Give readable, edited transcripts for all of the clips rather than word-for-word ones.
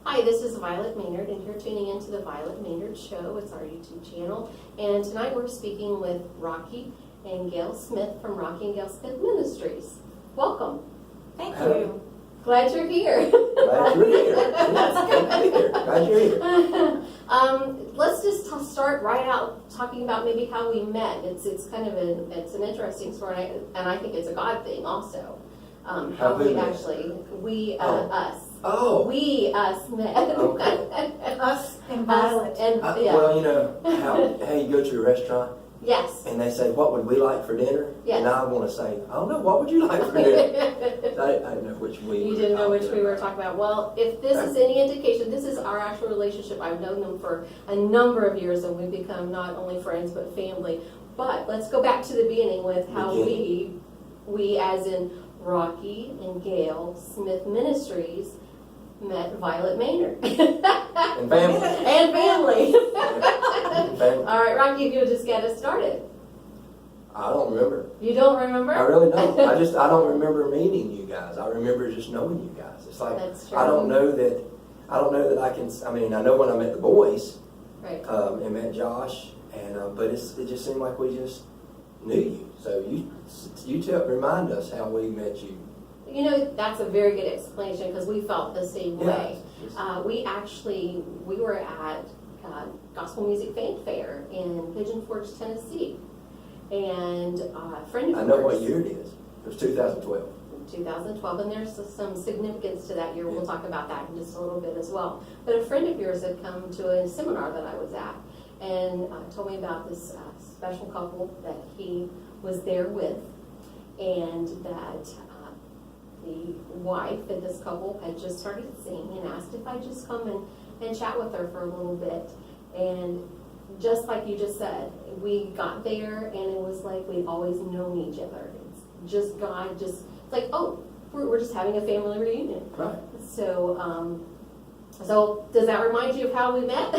Hi, this is Violet Maynard, and you're tuning into the Violet Maynard Show. It's our YouTube channel. And tonight we're speaking with Rocky and Gail Smith from Rocky and Gail Smith Ministries. Welcome. Thank you. Glad you're here. Glad you're here. Yes, good to be here. Glad you're here. Let's just start right out talking about maybe how we met. It's kind of an interesting story, and I think it's a God thing also. How we met? actually us. Oh. We us met. Okay. Us and Violet. And yeah. Well, you know how you go to a restaurant Yes. and they say, "What would we like for dinner?" Yes. And I want to say, "I don't know. What would you like for dinner?" I didn't know which we. You didn't know which we were talking about. Well, if this is any indication, this is our actual relationship. I've known them for a number of years, and we've become not only friends but family. But let's go back to the beginning with how we as in Rocky and Gail Smith Ministries met Violet Maynard. And family. And family. And family. All right, Rocky, if you'll just get us started. I don't remember. You don't remember? I really don't. I don't remember meeting you guys. I remember just knowing you guys. It's like That's true. I don't know that I can. I mean, I know when I met the boys. Right. And met Josh, and but it just seemed like we just knew you. So remind us how we met you. You know, that's a very good explanation because we felt the same way. Yes. We were at Gospel Music Fanfare in Pigeon Forge, Tennessee. And a friend of I yours. know what year it is. It was 2012. 2012, and there's some significance to that year. We'll talk about that in just a little bit as well. But a friend of yours had come to a seminar that I was at and told me about this special couple that he was there with, and that the wife of this couple had just started singing and asked if I'd just come and chat with her for a little bit. And just like you just said, we got there and it was like we'd always known each other. It's just God, it's like, oh, we're just having a family reunion. Right. So, so does that remind you of how we met?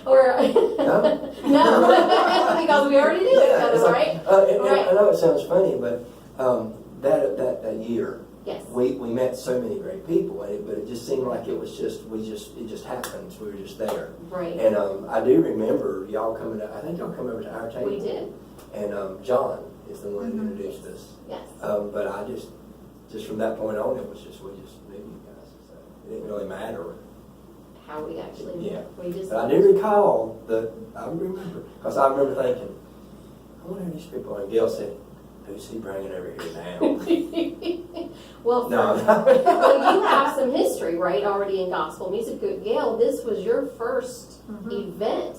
Or No. No, because we already knew each other, right? I know it sounds funny, but that year, Yes. we met so many great people, but it just seemed like it just happened. We were just there. Right. And I do remember y'all coming. I think y'all come over to our table. We did. And John is the one who introduced us. Yes. But I just from that point on, we just knew you guys. So it didn't really matter How we actually met. Yeah. We just. But I do recall I remember thinking, I wonder who these people are. And Gail said, "Who's he bringing over here now?" Well, No. well, you have some history, right, already in gospel music. Gail, this was your first event,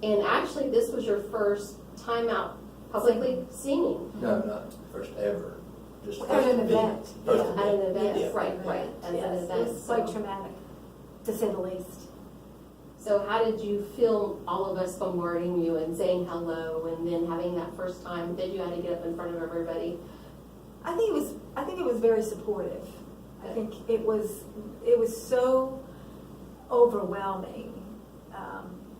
and actually this was your first time out publicly singing. No, not first ever. Just At an event. First Yeah. At an event, Yeah. right, as an Yes, event. it was quite traumatic, to say the least. So how did you feel all of us bombarding you and saying hello and then having that first time that you had to get up in front of everybody? I think it was very supportive. I think it was so overwhelming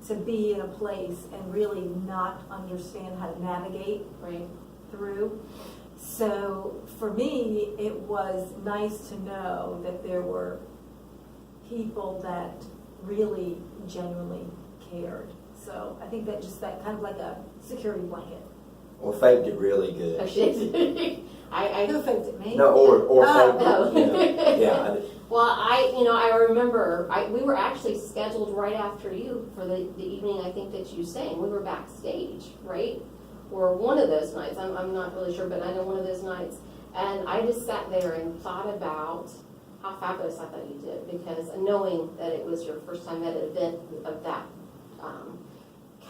to be in a place and really not understand how to navigate Right. through. So for me, it was nice to know that there were people that really genuinely cared. So I think that kind of like a security blanket. Or faked it really good. Oh, shit. Who faked it, me? No, or faked no. it. You know. Yeah. I did. Well, I remember we were actually scheduled right after you for the evening I think that you sang. We were backstage, right? Or one of those nights. I'm not really sure, but I know one of those nights. And I just sat there and thought about how fabulous I thought you did, because knowing that it was your first time at an event of that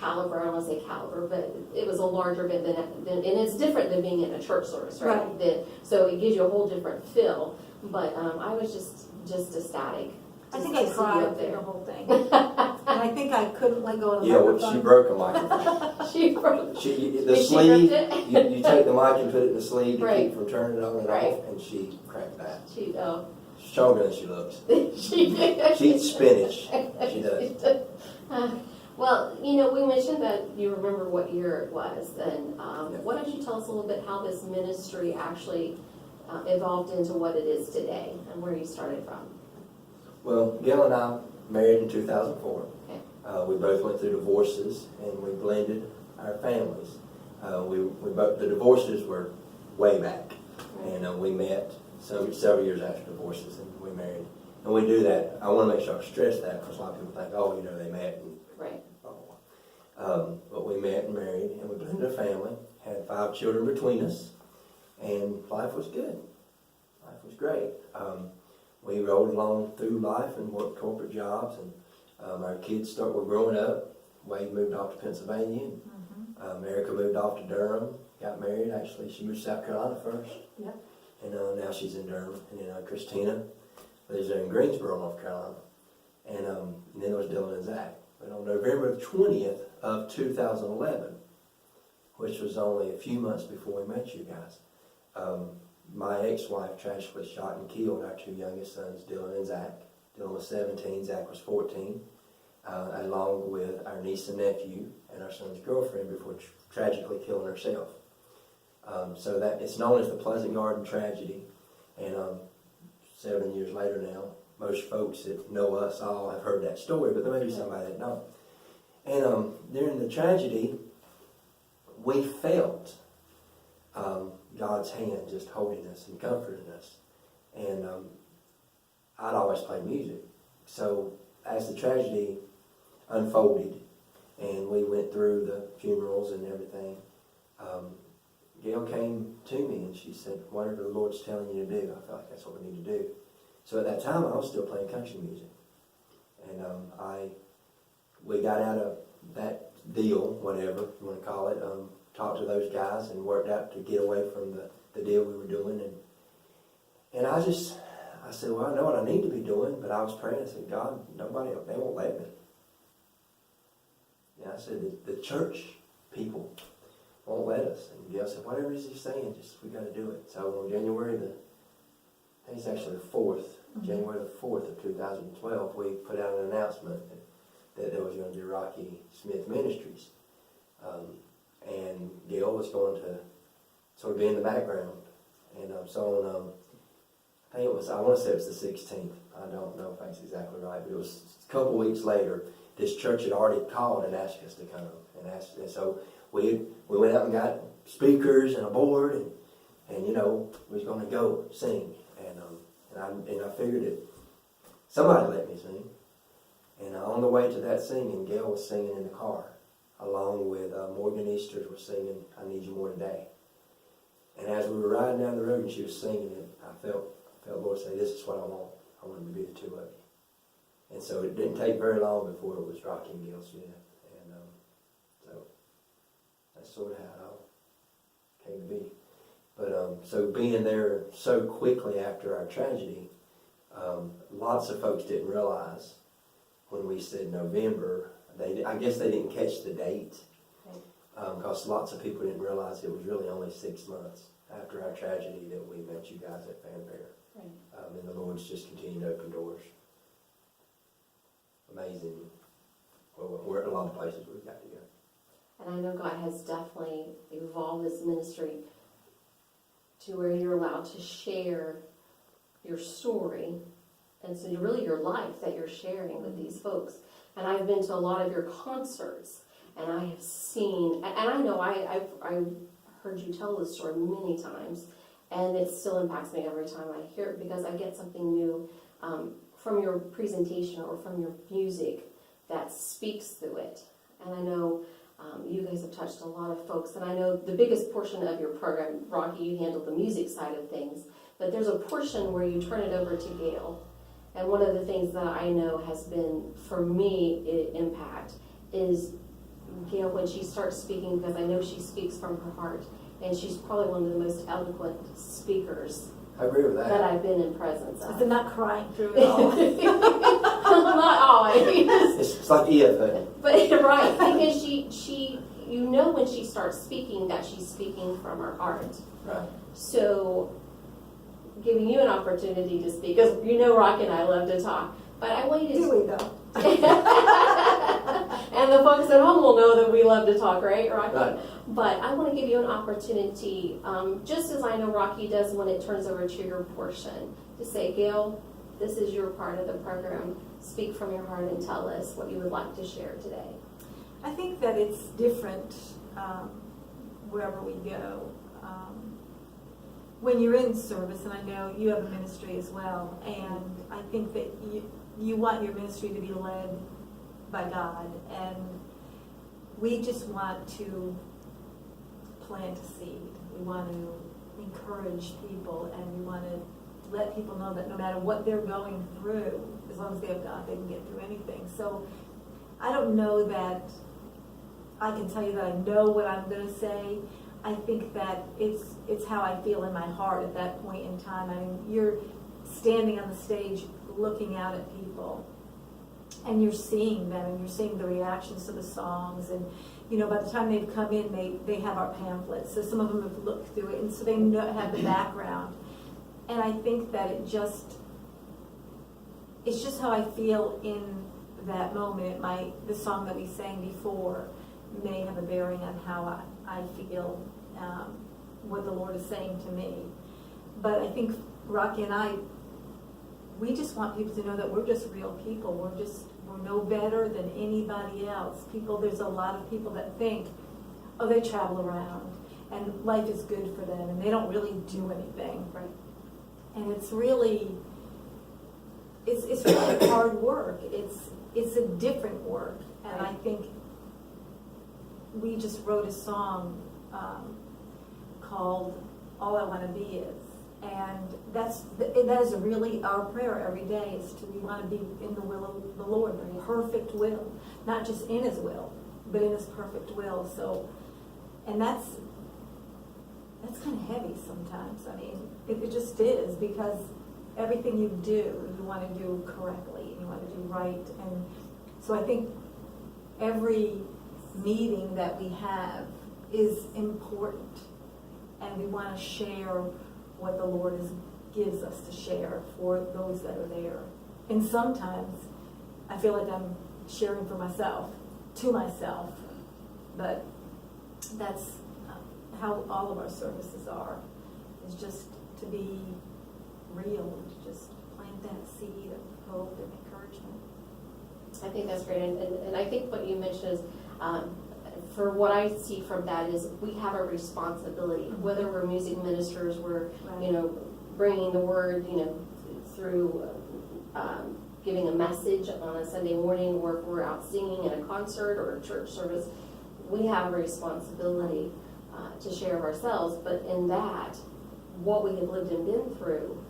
caliber, I don't want to say caliber, but it was a larger event than and it's different than being in a church service, right? Right. So it gives you a whole different feel. But I was just ecstatic. I think to I see you cried up through there. the whole thing. And I think I couldn't let go of the Yeah, well, microphone. she broke a microphone. She broke. The She sleeve, ripped it? you take the mic and put it in the sleeve to Right. keep from turning it on and Right. off, and she cracked that. She Stronger than she looks. she She eats spinach. She does. Well, we mentioned that you remember what year it was, and why don't you tell us a little bit how this ministry actually evolved into what it is today and where you started from? Well, Gail and I married in 2004. Okay. We both went through divorces, and we blended our families. We both, the divorces were way back, and we met several years after divorces, and we married. And we do that. I want to make sure I stress that, because a lot of people think, oh, they met and Right. blah, blah, blah. But we met and married, and we blended a family, had 5 children between us, and life was good. Life was great. We rolled along through life and worked corporate jobs, and our kids were growing up. Wade moved off to Pennsylvania, and Erica moved off to Durham, got married. Actually, she moved to South Carolina first. Yep. And now she's in Durham. And then Christina lives there in Greensboro, North Carolina. And then there was Dylan and Zach. But on November 20th of 2011, which was only a few months before we met you guys, my ex-wife tragically shot and killed our 2 youngest sons, Dylan and Zach. Dylan was 17, Zach was 14, along with our niece and nephew and our son's girlfriend before tragically killing herself. So that it's known as the Pleasant Garden tragedy, and 7 years later now, most folks that know us all have heard that story, but there may be somebody that don't. And during the tragedy, we felt God's hand just holding us and comforting us. And I'd always played music. So as the tragedy unfolded and we went through the funerals and everything, Gail came to me and she said, whatever the Lord's telling you to do, I felt like that's what we need to do. So at that time, I was still playing country music. And we got out of that deal, whatever you want to call it, talked to those guys and worked out to get away from the deal we were doing. And I said, well, I know what I need to be doing, but I was praying. I said, God, they won't let me. And I said, the church people won't let us. And Gail said, whatever is he saying, we got to do it. So on January I think it's actually the 4th, January the 4th of 2012, we put out an announcement that there was going to be Rocky Smith Ministries. And Gail was going to sort of be in the background. And so on, I want to say it was the 16th. I don't know if that's exactly right, but it was a couple weeks later. This church had already called and asked us to come. And so we went out and got speakers and a board, and we was going to go sing. And I figured that somebody let me sing. And on the way to that singing, Gail was singing in the car, along with Morgan Easters was singing I Need You More Today. And as we were riding down the road and she was singing it, I felt the Lord say, this is what I want. I want to be the 2 of you. And so it didn't take very long before it was Rocky and Gail Smith. And so that's sort of how it all came to be. But so being there so quickly after our tragedy, lots of folks didn't realize when we said November, I guess they didn't catch the date, because lots of people didn't realize it was really only 6 months after our tragedy that we met you guys at Fanfare. Right. And the Lord's just continued to open doors. Amazing. Well, we're at a lot of places we've got to go. And I know God has definitely evolved this ministry to where you're allowed to share your story, and so really your life that you're sharing with these folks. And I've been to a lot of your concerts, and I have seen, and I know I've heard you tell this story many times, and it still impacts me every time I hear it, because I get something new from your presentation or from your music that speaks through it. And I know you guys have touched a lot of folks, and I know the biggest portion of your program, Rocky, you handle the music side of things, but there's a portion where you turn it over to Gail. And one of the things that I know has been, for me, impact is Gail, when she starts speaking, because I know she speaks from her heart, and she's probably one of the most eloquent speakers I agree with that. that I've been in presence of. They're not crying through it all. Not always. It's like EFA. But right, because she when she starts speaking that she's speaking from her heart. Right. So giving you an opportunity to speak, because Rocky and I love to talk, but I want you to. Do we though? And the folks at home will know that we love to talk, right, Rocky? Right. But I want to give you an opportunity, just as I know Rocky does when it turns over to your portion, to say, Gail, this is your part of the program. Speak from your heart and tell us what you would like to share today. I think that it's different wherever we go. When you're in service, and I know you have a ministry as well, and I think that you want your ministry to be led by God, and we just want to plant a seed. We want to encourage people, and we want to let people know that no matter what they're going through, as long as they have God, they can get through anything. So I don't know that I can tell you that I know what I'm going to say. I think that it's how I feel in my heart at that point in time. I mean, you're standing on the stage looking out at people, and you're seeing them, and you're seeing the reactions to the songs, and by the time they've come in, they have our pamphlets, so some of them have looked through it, and so they have the background. And I think that it's just how I feel in that moment. The song that we sang before may have a bearing on how I feel, what the Lord is saying to me. But I think Rocky and we just want people to know that we're just real people. We're no better than anybody else. There's a lot of people that think, oh, they travel around and life is good for them and they don't really do anything. Right. And it's really hard work. It's a different work. And I think we just wrote a song called All I Want to Be Is. And that is really our prayer every day, is we want to be in the will of the Lord, the perfect will, not just in His will, but in His perfect will. So, and that's kind of heavy sometimes. I mean, it just is, because everything you do, you want to do correctly, and you want to do right. And so I think every meeting that we have is important, and we want to share what the Lord gives us to share for those that are there. And sometimes I feel like I'm sharing for myself, to myself, but that's how all of our services are, is just to be real, and to just plant that seed of hope and encouragement. I think that's great, and I think what you mentioned is, for what I see from that is we have a responsibility, whether we're music ministers, we're, bringing the word, through giving a message on a Sunday morning, or if we're out singing in a concert or a church service, we have a responsibility to share of ourselves. But in that, what we have lived and been through,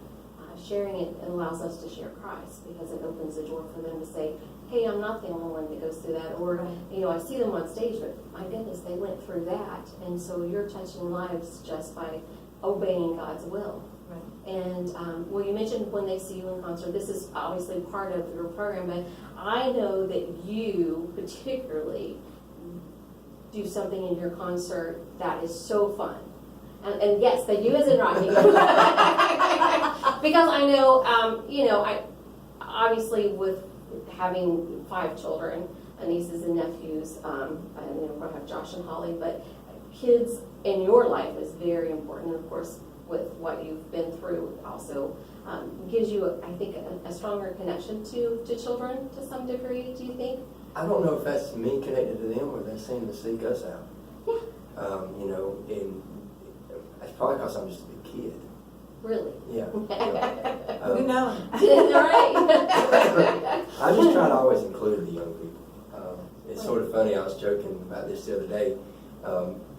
sharing it allows us to share Christ, because it opens the door for them to say, hey, I'm not the only one that goes through that. Or, I see them on stage, but my goodness, they went through that. And so you're touching lives just by obeying God's will. Right. And, you mentioned when they see you in concert, this is obviously part of your program, but I know that you particularly do something in your concert that is so fun. And yes, the you as in Rocky. Because I know, I obviously with having 5 children, nieces and nephews, and I have Josh and Holly, but kids in your life is very important. And of course, with what you've been through also gives you, I think, a stronger connection to children to some degree, do you think? I don't know if that's me connected to them or they seem to seek us out. Yeah. And it's probably because I'm just a big kid. Really? Yeah. We know. Right. I just try to always include the young people. It's sort of funny, I was joking about this the other day.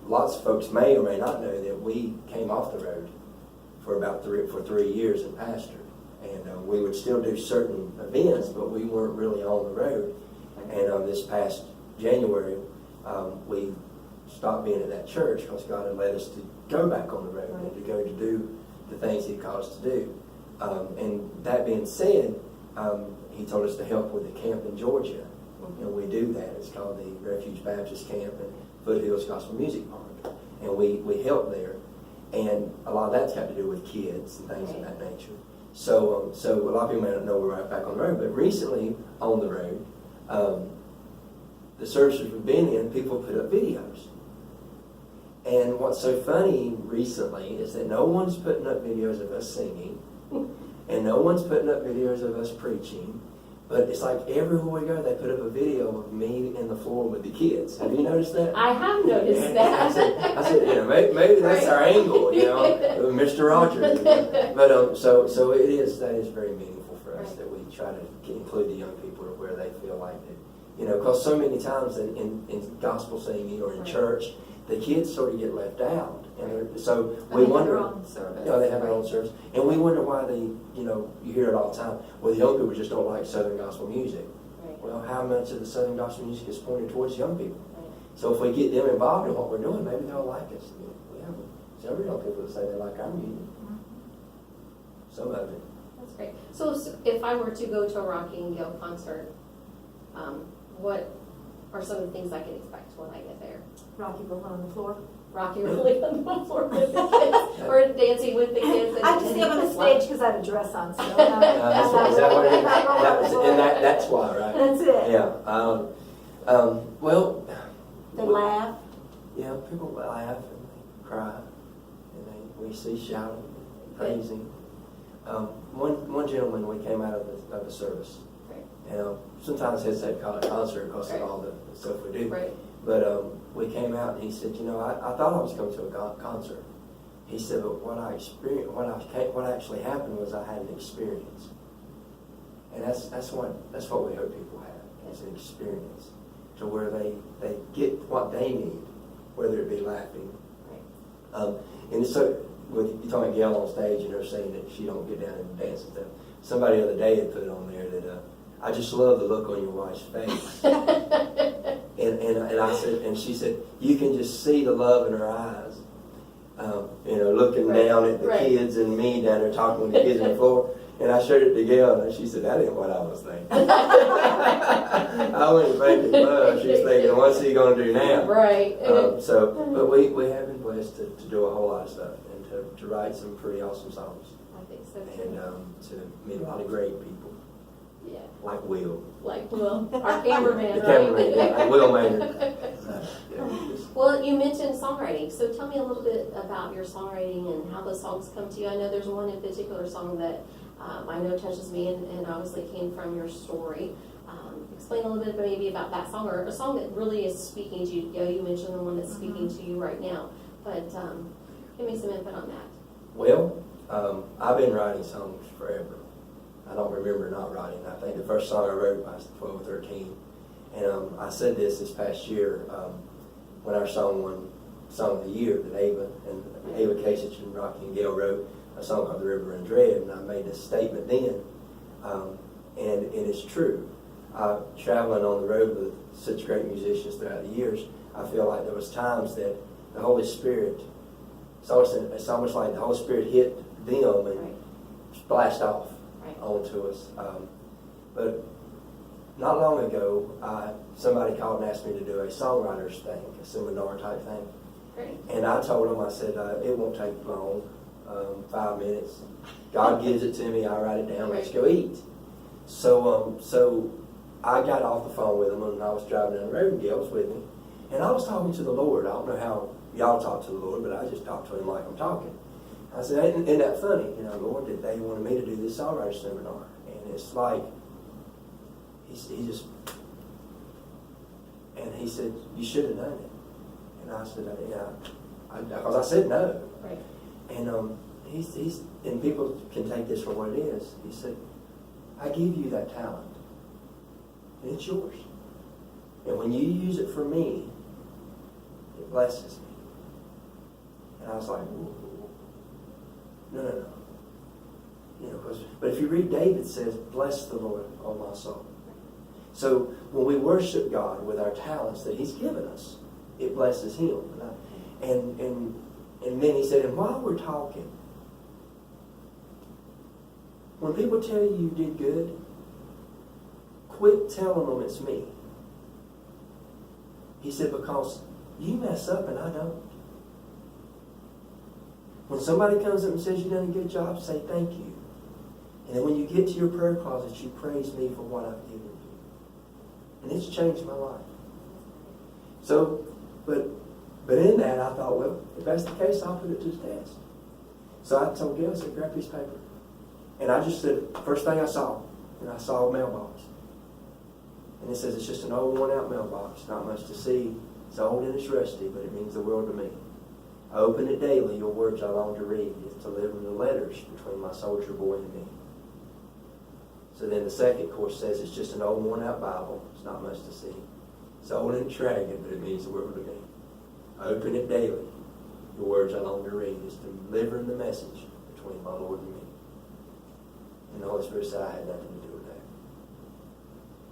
Lots of folks may or may not know that we came off the road for about 3 years and pastored. And we would still do certain events, but we weren't really on the road. And this past January, we stopped being at that church because God had led us to go back on the road and to go to do the things He called us to do. And that being said, He told us to help with the camp in Georgia. And we do that. It's called the Refuge Baptist Camp and Foothills Gospel Music Park. And we help there. And a lot of that's got to do with kids and things of that nature. So a lot of people may not know we're right back on the road, but recently on the road, the services we've been in, people put up videos. And what's so funny recently is that no one's putting up videos of us singing, And no one's putting up videos of us preaching. But it's like everywhere we go, they put up a video of me in the floor with the kids. Have you noticed that? I have noticed And that. I said, maybe that's Right. our angle, Mr. Rogers. But so it is. That is very meaningful for us Right. that we try to include the young people to where they feel like that, because so many times in gospel singing or in Right. church, the kids sort of get left out, and so And we they have their wonder. own service. They have their own Right. service, and we wonder why they, you hear it all the time. Well, the young people just don't like Southern gospel music. Right. Well, how much of the Southern gospel music is pointed towards young people? Right. So if we get them involved in what we're doing, maybe they'll like us. We have several young people that say they like our music. Some of it. That's great. So if I were to go to a Rocky and Gail concert, what are some of the things I can expect when I get there? Rocky rolling on the floor. Rocky really on the floor with the kids, or dancing with the kids. I have to see him on the stage because I have a dress on still. Is that what it is? That's why, right? That's it. Yeah. Well. They laugh. Yeah, people laugh and they cry, and we see shouting, praising. One gentleman, we came out of the service, Right. and sometimes hesitate to call it a concert because Right. of all the stuff we do. Right. But we came out and he said, I thought I was coming to a concert. He said, but what actually happened was I had an experience, and that's what we hope people have. It's an experience to where they get what they need, whether it be laughing. Right. And so, with you talking about Gail on stage and her saying that she don't get down and dance and stuff. Somebody the other day had put on there that I just love the look on your wife's face. and I said, and she said, you can just see the love in her eyes. Looking Right. down at the Right. kids and me down there talking with the kids on the floor. And I showed it to Gail, and she said, that ain't what I was thinking. I wasn't thinking love. She was thinking, what's he going to do now? Right. But we have been blessed to do a whole lot of stuff and to write some pretty awesome songs I think so and too. to meet a lot of great people Yeah. like Will. Like Will, our cameraman, The right? cameraman, like Will Maynard. Well, you mentioned songwriting, so tell me a little bit about your songwriting and how those songs come to you. I know there's one in particular song that I know touches me and obviously came from your story. Explain a little bit maybe about that song, or a song that really is speaking to you. You mentioned the one that's speaking to you right now, but give me some input on that. Well, I've been writing songs forever. I don't remember not writing. I think the first song I wrote when I was 12 or 13. And I said this past year when our song won Song of the Year that Ava Kasich and Rocky and Gail wrote a song called The River and Dread, and I made this statement then, and it's true. Traveling on the road with such great musicians throughout the years, I feel like there was times that the Holy Spirit, it's almost like the Holy Spirit hit them and Right. splashed off Right. onto us. But not long ago, somebody called and asked me to do a songwriter's thing, a seminar type thing. Great. And I told them, I said, it won't take long, 5 minutes. God gives it to me, I write it down, let's go eat. So I got off the phone with them and I was driving down the road and Gail was with me. And I was talking to the Lord. I don't know how y'all talk to the Lord, but I just talked to him like I'm talking. I said, isn't that funny? Lord, that they wanted me to do this songwriter seminar. And it's like, he just, and he said, you should have done it. And I said, yeah, because I said no. Right. And he's and people can take this for what it is. He said, I give you that talent, and it's yours. And when you use it for me, it blesses me. And I was like, no. But if you read David says, bless the Lord, O my soul. So when we worship God with our talents that he's given us, it blesses him. And then he said, and while we're talking, when people tell you you did good, quit telling them it's me. He said, because you mess up and I don't. When somebody comes up and says you've done a good job, say thank you. And then when you get to your prayer closet, you praise me for what I've given you. And it's changed my life. So, but in that, I thought, well, if that's the case, I'll put it to the test. So I told Gail, I said, grab a piece of paper. And I just said, first thing I saw, and I saw a mailbox. And it says, it's just an old worn-out mailbox, not much to see. It's old and it's rusty, but it means the world to me. I open it daily, your words I long to read. It's to live in the letters between my soldier boy and me. So then the second course says, it's just an old worn-out Bible. It's not much to see. It's old and it's ragged, but it means the world to me. I open it daily. The words I long to read is delivering the message between my Lord and me. And the Holy Spirit said I had nothing to do with that.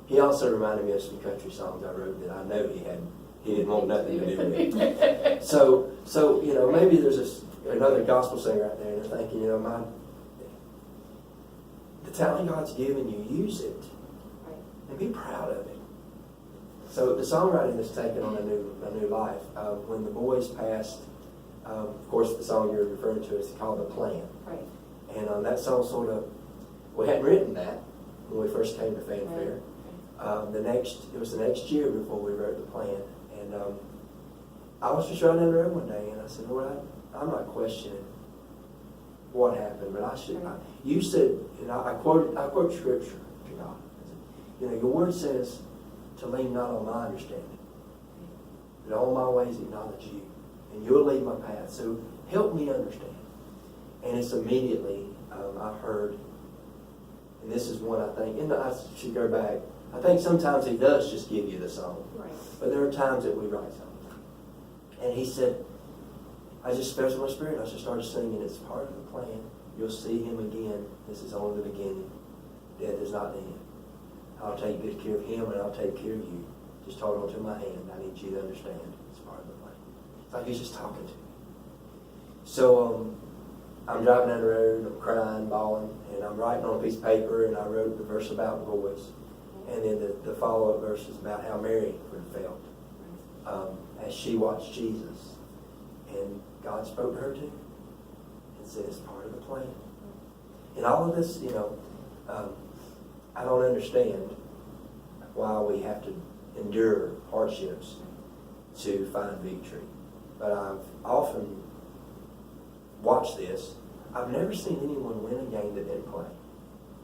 He also reminded me of some country songs I wrote that I know he didn't want nothing to do with. So you know, maybe there's another gospel singer out there and they're thinking, you know, the talent God's given you, use it. And be proud of it. So the songwriting is taken on a new life. When the boys passed, of course, the song you're referring to is called "The Plan." Right. And that song sort of, we hadn't written that when we first came to Fanfare. Right. It was the next year before we wrote The Plan. And I was just riding down the road one day, and I said, Lord, I'm not questioning what happened, but I should. Right. You said, and I quote scripture to God. You know, your word says to lean not on my understanding, but all my ways acknowledge you, and you'll lead my path. So help me understand. And it's immediately I heard, and this is one I think, and I should go back. I think sometimes He does just give you the song, Right. but there are times that we write songs. And He said, I just felt in my spirit. I just started singing. It's part of the plan. You'll see Him again. This is only the beginning. Death is not the end. I'll take good care of Him and I'll take care of you. Just hold on to my hand. I need you to understand. It's part of the plan. It's like He's just talking to me. So I'm driving down the road. I'm crying, bawling, and I'm writing on a piece of paper. And I wrote the verse about boys, and then the follow-up verse is about how Mary would have felt as she watched Jesus. And God spoke to her too and said, it's part of the plan. And all of this, you know, I don't understand why we have to endure hardships to find victory. But I've often watched this. I've never seen anyone win a game that didn't play.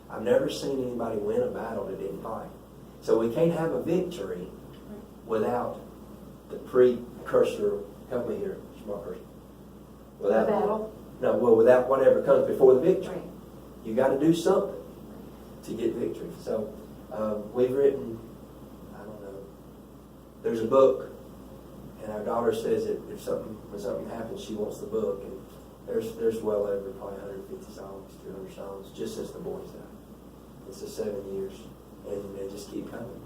I've never seen anybody win a battle that didn't fight. So we can't have a victory without the precursor, help me here, smart person. Without The battle? No, well, without whatever comes before the victory. Right. You got to do something to get victory. So we've written, I don't know, there's a book, and our daughter says that when something happens, she wants the book. And there's well over probably 150 songs, 200 songs, just since the boys died. It's the 7 years, and they just keep coming.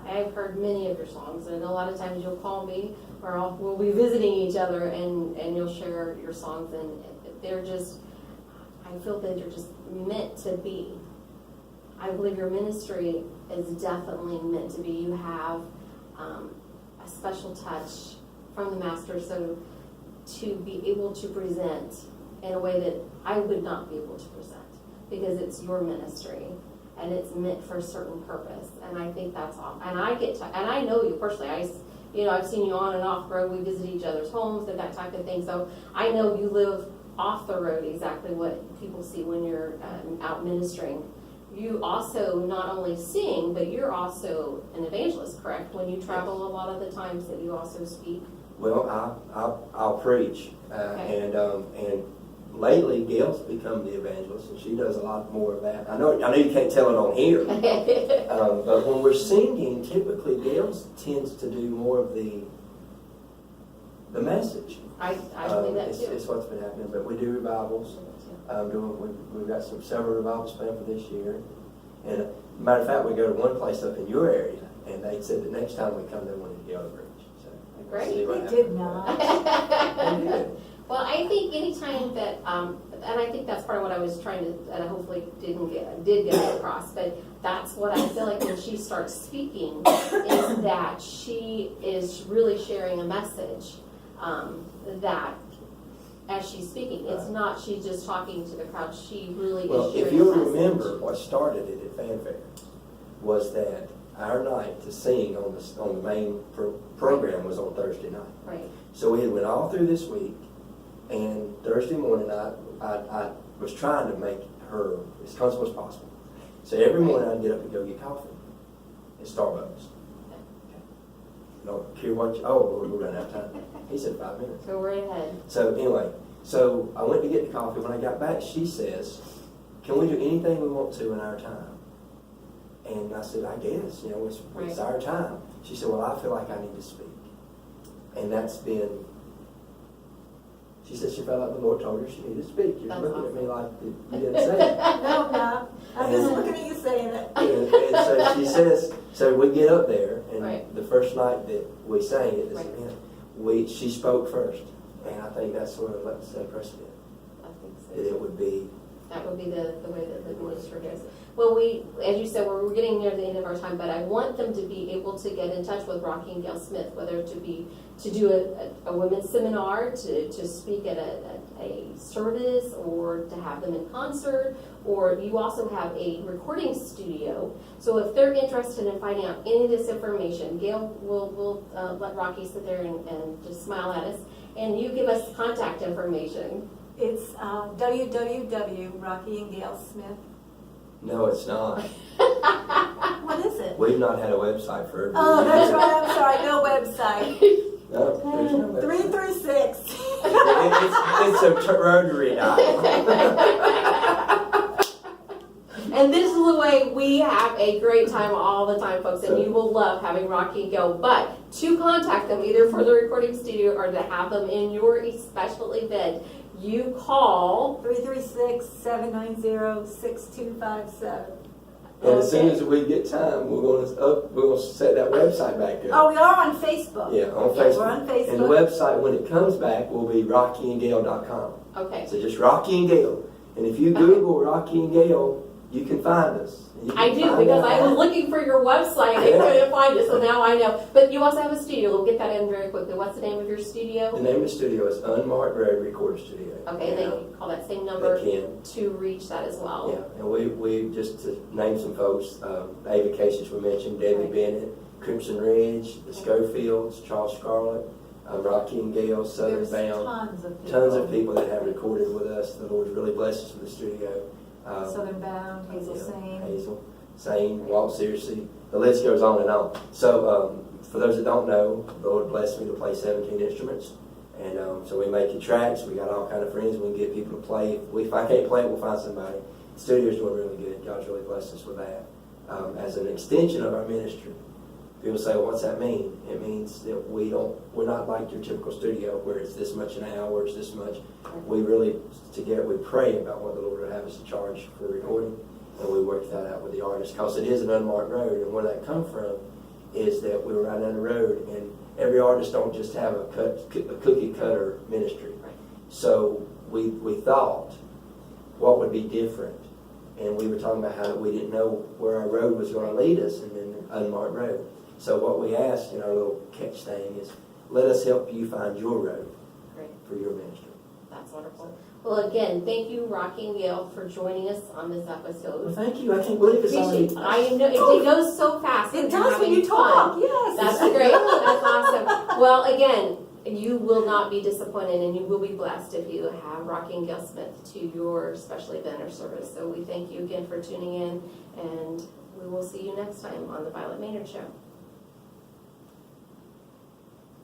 I've heard many of your songs, and a lot of times you'll call me, or we'll be visiting each other, and you'll share your songs, and they're just, I feel that they're just meant to be. I believe your ministry is definitely meant to be. You have a special touch from the Master, so to be able to present in a way that I would not be able to present, because it's your ministry and it's meant for a certain purpose. And I think that's all. And I know you personally. I've seen you on and off the road. We visit each other's homes and that type of thing. So I know you live off the road exactly what people see when you're out ministering. You also not only sing, but you're also an evangelist, correct? When you travel a lot of the times that you also speak. Well, I'll preach, Okay. and lately Gail's become the evangelist, and she does a lot more of that. I know you can't tell it on here, but when we're singing, typically Gail tends to do more of the message. I believe that too. It's what's been happening, but we do revivals. We've got several revivals planned for this year, and matter of fact, we go to one place up in your area, and they said the next time we come, they wanted Gail to preach. So Great. see what They did happens. not. They did. Well, I think anytime that, and I think that's part of what I was trying to, and I hopefully did get it across, but that's what I feel like when she starts speaking, is that she is really sharing a message that as she's speaking, it's not she's just talking to the crowd, she really Well, is sharing if you'll a message. remember, what started it at Fanfare was that our night to sing on the main program was on Thursday night. Right. So we went all through this week, and Thursday morning I was trying to make her as comfortable as possible. So every morning I'd get up and go get coffee at Starbucks. Don't care what you, oh, we're running out of time. He said 5 minutes. Go right ahead. So anyway, so I went to get the coffee. When I got back, she says, "Can we do anything we want to in our time?" And I said, "I guess, it's Right. our time." She said, "Well, I feel like I need to speak." And that's been, she said she felt like the Lord told her she needed to speak. You're That's looking awesome. at me like you didn't say it. No, no, I'm just looking at you saying it. And so she says, so we get up there, and Right. the first night that we sang at this Right. event, she spoke first. And I think that's sort of like the precedent. I think so. That it would be, That would be the way that the minister goes. Well, as you said, we're getting near the end of our time, but I want them to be able to get in touch with Rocky and Gail Smith, whether to do a women's seminar, to speak at a service, or to have them in concert, or you also have a recording studio. So if they're interested in finding out any of this information, Gail will let Rocky sit there and just smile at us, and you give us contact information. It's www.RockyandGailSmith. no, it's not. What is it? We've not had a website for Oh, that's right, I'm sorry, no website. No, there's no website. 336. It's a rotary dial. And this is the way we have a great time all the time, folks, and you will love having Rocky and Gail. But to contact them, either for the recording studio or to have them in your special event, you call 336-790-6257. And as soon as we get time, we're going to set that website back up. Oh, we are on Facebook. Yeah, on Yeah, Facebook. we're on Facebook. And the website, when it comes back, will be rockyandgail.com. Okay. So just Rocky and Gail. And if you Google Rocky and Gail, you can find us. You can I do, find because out. I was looking for your website and I couldn't find it, so now I know. But you also have a studio. We'll get that in very quickly. What's the name of your The studio? name of the studio is Unmarked Road Recording Studio. Okay, and they can call that same number They can. to reach that as well. Yeah, and we just to name some folks, Ava Cases we mentioned, Debbie Right. Bennett, Crimson Ridge, the Schofields, Charles Scarlett, Rocky and Gail, Southern There's Bound. tons Tons of people. of people that have recorded with us. The Lord's really blessed us with the studio. Southern Bound, Hazel Sane. Hazel, Sane, Walt Searcy. The list goes on and on. So for those that don't know, the Lord blessed me to play 17 instruments. And so we make it tracks. We got all kind of friends. We can get people to play. If I can't play it, we'll find somebody. The studio's doing really good. God's really blessed us with that. As an extension of our ministry, people say, well, what's that mean? It means that we're not like your typical studio where it's this much an hour, it's this much. We really, together, we pray about what the Lord would have us to charge for recording, and we work that out with the artist, because it is an unmarked road, and where that come from is that we were right down the road, and every artist don't just have a cookie cutter ministry. So we thought, what would be different? And we were talking about how we didn't know where our road was going to lead us in an unmarked road. So what we asked in our little catch thing is, let us help you find your road Great. for your ministry. That's wonderful. Well, again, thank you, Rocky and Gail, for joining us on this episode. Well, thank you. I can't believe it's Appreciate on. I know it goes so fast. It when does you're when you having fun. talk, yes. That's great. That's awesome. Well, again, you will not be disappointed, and you will be blessed if you have Rocky and Gail Smith to your special event or service. So we thank you again for tuning in, and we will see you next time on the Violet Maynard Show.